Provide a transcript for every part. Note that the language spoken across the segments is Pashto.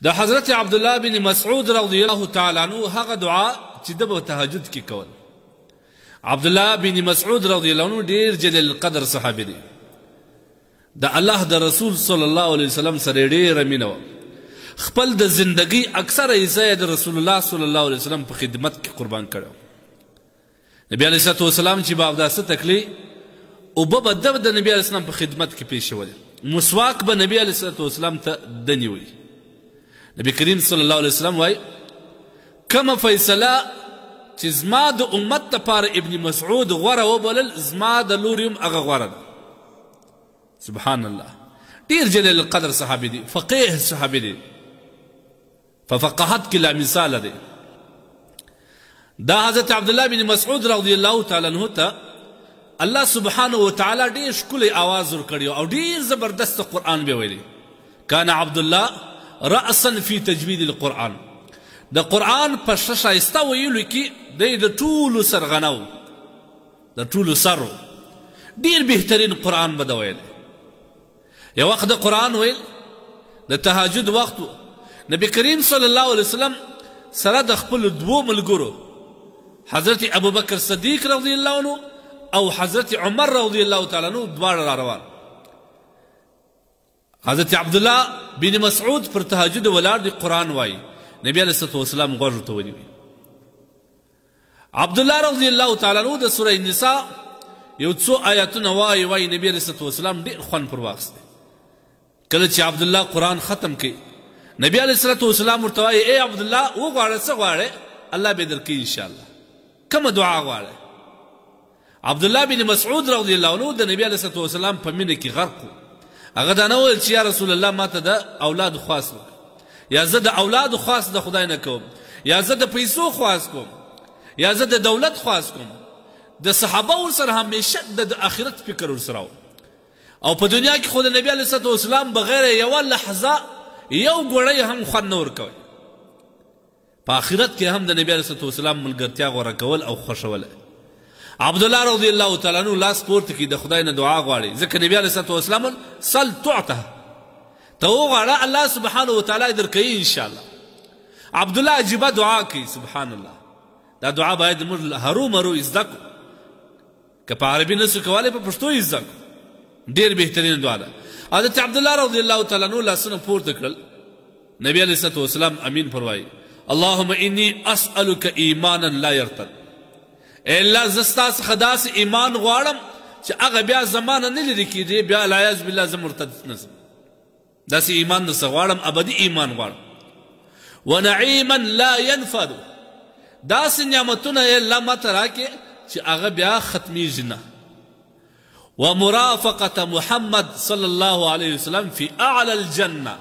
د حضرت عبدالله بن مسعود رضی الله تعالی عنہ هغه دعا چې د په تهجد کې کول. عبدالله بن مسعود رضی الله عنه ډیر جلیل القدر صحابي دی. د الله د رسول صلی الله علیه وسلم سره ډیره مینه وه. خپل د زندگی اکثره حصه د رسول الله صلی الله علیه وسلم په خدمت کې قربان کړی. نبی علیه الصلوة والسلام چې به اوداسه تکلی اوبه به د نبی علیه السلام په خدمت کې پیښولې. مسواک به نبی علیه الصلوة والسلام ته د نیوی. نبی کریم صلی الله علیه وسلم وای کومه فیصله چې زما د امت دپاره ابن مسعود غوره وبلل زما د لور یم هغه غوره ده. سبحان الله. ډیر جلیل القدر صحابي دی، فقیه صحابي دی، په فقاهت کې لا مثاله دی. دا حضرت عبدالله بن مسعود رضی الله تعالی عنہ ته الله سبحانه وتعالی ډیر ښکلی آواز ورکړی او ډیر زبردست قرآن به ویلی. کان عبدالله رأسا فی تجوید القرآن. د قرآن په ښایسته ویلو کې دی د ټولو سرغنه و، د ټولو سر و. ډیر بهترین قرآن به د ویلی. یو وخت د قرآن ویل د تهجد وخت و. نبی کریم صلی الله علیه وسلم سره د خپلو دوو ملګرو حضرت ابوبکر صدیق رضی الله عنه او حضرت عمر رضی الله تعالی عنه دواړه را روان. حضرت عبدالله بن مسعود پر تهجد ولاړ دی، قرآن وایي. نبی علیه الصلوة والسلام غوږ ورته ونیوی. عبدالله رضی الله تعالی عنه د سوره النساء یو څو آیاتونه وایي. نبی علیه الصلوة والسلام ډېر خوند پر واخیستی. کله چې عبدالله قرآن ختم کړي نبی علیه الصلوة والسلام ورته وایي ای عبدالله وغواړه څه غواړې الله به درکوي انشاءالله. کومه دعا غواړې؟ عبدالله بن مسعود رضی الله عنه د نبی علیه الصلوة والسلام په مینه کې غرق و. هغه دا نه ویل چې یا رسول الله ما ته د اولاد خواست وکړه، یا زه د اولادو خواست د خدای نه کوم، یا زه د پیسو خواست کوم، یا زه د دولت خواست کوم. د صحابه ورسره همیشه د آخرت فکر ورسره و. او په دنیا کې خو د نبی علیه الصلوة والسلام بغیر یوه لحظه یو ګوړی هم خوند نه ورکوی. په آخرت کې هم د نبی علیه الصلوة والسلام ملګرتیا غوره کول او خوښول. عبدالله رضی الله تعالی عنه لاس پورته کړي د خدای نه دعا غواړي، ځکه نبی علیه الصلوة والسلام سل تعطه، ته وغواړه الله سبحانه وتعالی درکوي انشاءالله. عبدالله عجیبه دعا کوي. سبحان الله. دا دعا باید موږ هرو مرو زده کړو. که په عربي نسو کولی په پښتو یې زده کړو. ډېر بهترین دعا ده. حضرت عبدالله رضی الله تعالی عنه لاسونه پورته کړل. نبی علیه الصلوة والسلام امین فرمایي اللهم انی اسألک ایمانا لا یرتد. ای الله زه ستا څخه داسې ایمان غواړم چې هغه بیا زمانه نه لرې کېدی، بیا العیاذ بالله زه مرتد نه ځم. داسې ایمان درڅه غواړم، ابدي ایمان غواړم. ونعیما لا ینفد. داسې نعمتونه یې الله ماته راکړې چې هغه بیا ختمیږي نه. ومرافقة محمد صلی الله علیه وسلم فی اعلی الجنه.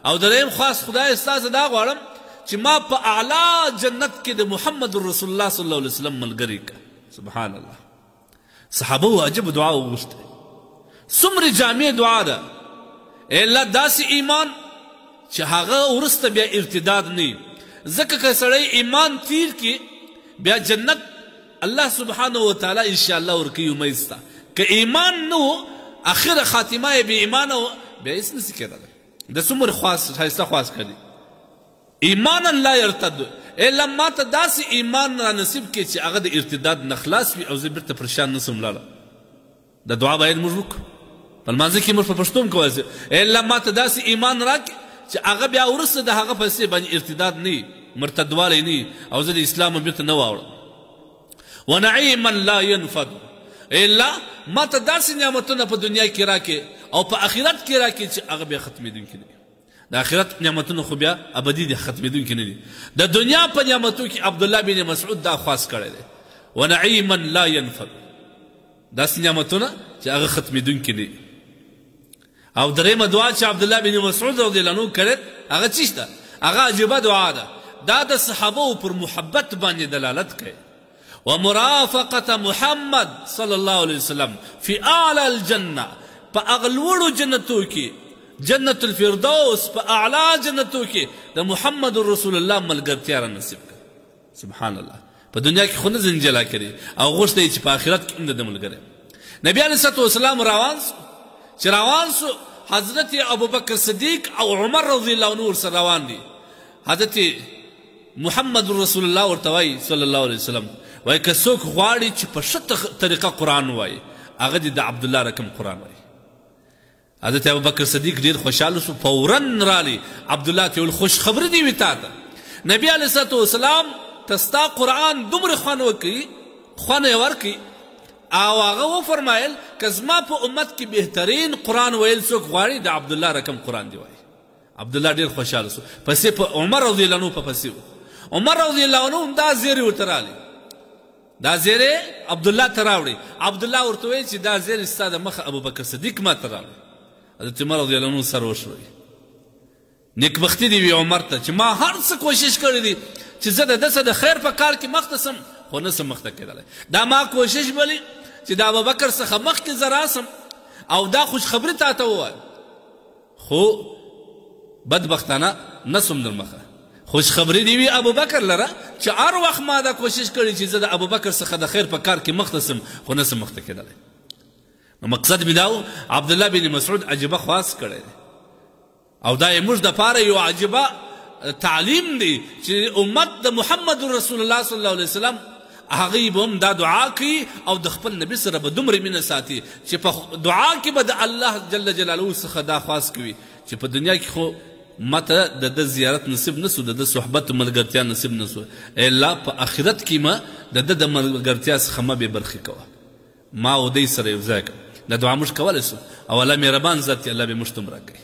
او دریم خاص خدای ستا څخه دا غواړم چې ما په اعلی جنت کې د محمد رسول الله صلی الله علیه وسلم ملګری که. سبحان الله. صحابه واجب دعا وغوښته. څومره جامع دعا ده. ای الله داسې ایمان چې هغه وروسته بیا ارتداد نه وي. ځکه که سړی ایمان تیر کړي بیا جنت الله سبحانه وتعالی انشاءالله ورکوي امید سته. که ایمان نه و اخره خاتمه یې بې ایمانه و بیا هېڅ نسي کېدلی. د څومره ښایسته خواست کړي ایمانا لا یرتد. ای الله ما ته داسې ایمان را نصیب کړي چې هغه د ارتداد نه خلاص وي او زه بیرته پر شا نه سم لاړه. دا دعا باید موږ وکړو. په لمانځه کې موږ په پښتو هم کولی شو ای الله ما ته داسې ایمان راکړي چې هغه بیا وروسته د هغه پسې باندې ارتداد نه وي، مرتدوالی نه وي او زه د اسلام بیرته نه واوړم. ونعیما لا ینفد. ای الله ما ته داسې نعمتونه په دنیا کې راکړي او په آخرت کې راکړي چې هغه بیا ختمېدونکي نه وي. د آخرت نعمتونه خو بیا ابدي دي، ختمېدونکي نه دي. د دنیا په نعمتو کې عبدالله بن مسعود دا خواست کړی دی. ونعیما لا ینفد. داسې نعمتونه چې هغه ختمېدونکي نه دي. او درېیمه دعا چې عبدالله بن مسعود رضی الله عنه کړی هغه څه شته؟ هغه عجیبه دعا ده. دا د صحابو پر محبت باندې دلالت کوي. ومرافقة محمد صلی الله علیه وسلم فی اعلی الجنه. په هغه لوړو جنتو کې جنت الفردوس په اعلی جنتو کې د محمد رسول الله ملګرتیا را نصیب کړه. سبحان الله. په دنیا کې خو نه زنجلا کړي او غوښته یې چې په آخرت کې هم د ده ملګری. نبی علیه الصلوة والسلام روان سو. چې روان سو حضرت ابوبکر صدیق او عمر رضی الله عنه ورسره روان دي حضرت محمد رسول الله ورته وایي صلی الله علیه وسلم وایي که څوک غواړي چې په ښه طریقه قرآن ووایي هغه دې د عبدالله رقم قرآن وایي. حضرت ابوبکر صدیق ډېر خوشحاله شو، فورا رالی عبدالله ته ویل خوش خبرې دې وي تا ته، نبي علیه الصلاة وسلام ته ستا قرآن دومره خوند وکړي، خوند یې ورکړي او هغه وفرمایل که زما په امت کې بهترین قرآن ویل څوک غواړي د عبدالله رقم قرآن دی وایي. عبدالله ډېر خوشحاله سو، پسې په عمر رضی الله عنه په پسې و. عمر رضی الله عنه هم دا زیری ورته رالی، دا زیری عبدالله ته راوړي. عبدالله ورته وایي چې دا زیری ستا د مخه ابوبکر صدیق ما ته راوړي. حضرت عمر رضی الله عنه سر وشوي، نیکبختي دې وي عمر ته چې ما هر څه کوشش کړی دی چې زه د ده څه د خیر په کار کې مخته سم، خو نه سم مخته کېدلی. دا ما کوشش بلي چې د ابوبکر څخه مخکې زه راسم او دا خوشخبري تا ته ووایم، خو بدبختانه نه سم در مخه. خوشخبري دې وي ابوبکر لره چې هر وخت ما دا کوشش کړی چې زه د ابوبکر څخه د خیر په کار کې مخته سم، خو نه سم مخته کېدلی. نو مقصد مې دا و عبدالله بن مسعود عجیبه خواست کړی دی او دا یې موږ دپاره یو عجیبه تعلیم دی چې امت د محمد رسول الله صلی الله علیه وسلم هغوی به هم دا دعا کوي او د خپل نبي سره به دومره مینه ساتي چې په دعا کې به د الله جل جلاله څخه دا خواست کوي چې په دنیا کې خو ماته د ده زیارت نصیب نسو، د ده صحبت ملګرتیا نصیب نسو، الا په آخرت کې ما د ده د ملګرتیا څخه ما بې برخې کوه، ما او دی سره یو ځای کړه. دا دعا موږ کولی سو او الله مهربان ذات الله به موږ ته هم راکوي.